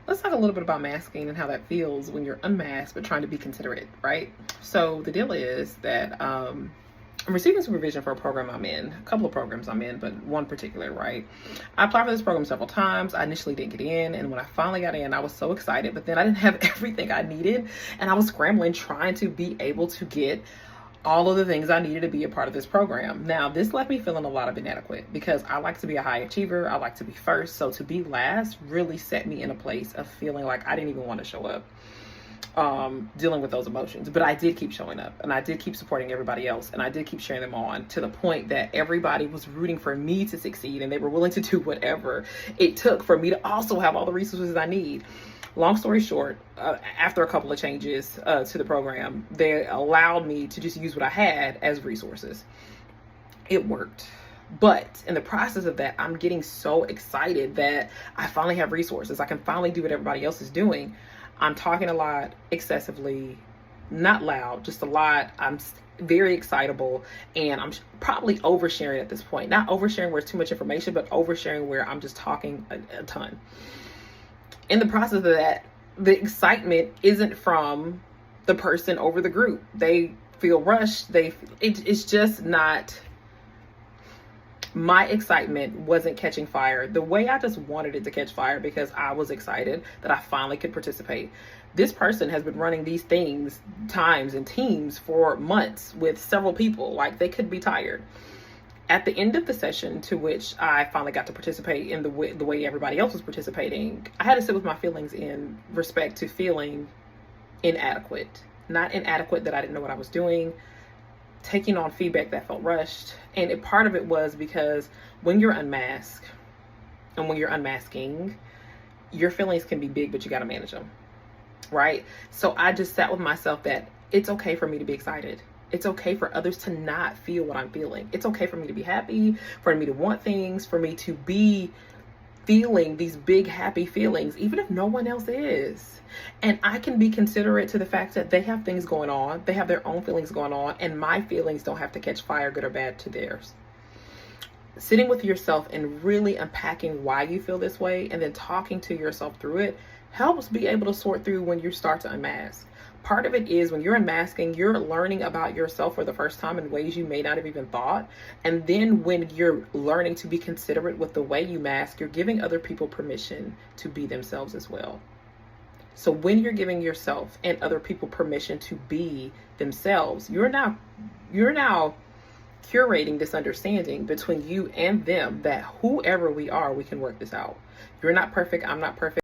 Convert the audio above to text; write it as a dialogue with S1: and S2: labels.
S1: let's talk a little bit about masking and how that feels when you're unmasked but trying to be considerate, right? So the deal is that I'm receiving supervision for a program I'm in, a couple of programs I'm in, but one particular, right? I applied for this program several times. I initially didn't get in, and when I finally got in, I was so excited, but then I didn't have everything I needed, and I was scrambling trying to be able to get all of the things I needed to be a part of this program. Now, this left me feeling a lot of inadequate because I like to be a high achiever. I like to be first. So to be last really set me in a place of feeling like I didn't even want to show up, dealing with those emotions. But I did keep showing up, and I did keep supporting everybody else, and I did keep cheering them on, to the point that everybody was rooting for me to succeed, and they were willing to do whatever it took for me to also have all the resources I need. Long story short, after a couple of changes to the program, they allowed me to just use what I had as resources. It worked. But in the process of that, I'm getting so excited that I finally have resources. I can finally do what everybody else is doing. I'm talking a lot, excessively, not loud, just a lot. I'm very excitable, and I'm probably oversharing at this point. Not oversharing where it's too much information, but oversharing where I'm just talking a ton. In the process of that, the excitement isn't from the person over the group. They feel rushed. It's just not, my excitement wasn't catching fire the way I just wanted it to catch fire, because I was excited that I finally could participate. This person has been running these things times and teams for months with several people. Like, they could be tired. At the end of the session, to which I finally got to participate in the way everybody else was participating, I had to sit with my feelings in respect to feeling inadequate. Not inadequate that I didn't know what I was doing, taking on feedback that felt rushed. And part of it was because when you're unmasked and when you're unmasking, your feelings can be big, but you got to manage them, right? So I just sat with myself that it's okay for me to be excited. It's okay for others to not feel what I'm feeling. It's okay for me to be happy, for me to want things, for me to be feeling these big happy feelings, even if no one else is. And I can be considerate to the fact that they have things going on. They have their own feelings going on, and my feelings don't have to catch fire, good or bad, to theirs. Sitting with yourself and really unpacking why you feel this way, and then talking to yourself through it, helps be able to sort through when you start to unmask. Part of it is when you're unmasking, you're learning about yourself for the first time in ways you may not have even thought. And then when you're learning to be considerate with the way you mask, you're giving other people permission to be themselves as well. So when you're giving yourself and other people permission to be themselves, you're now curating this understanding between you and them that whoever we are, we can work this out. You're not perfect. I'm not perfect.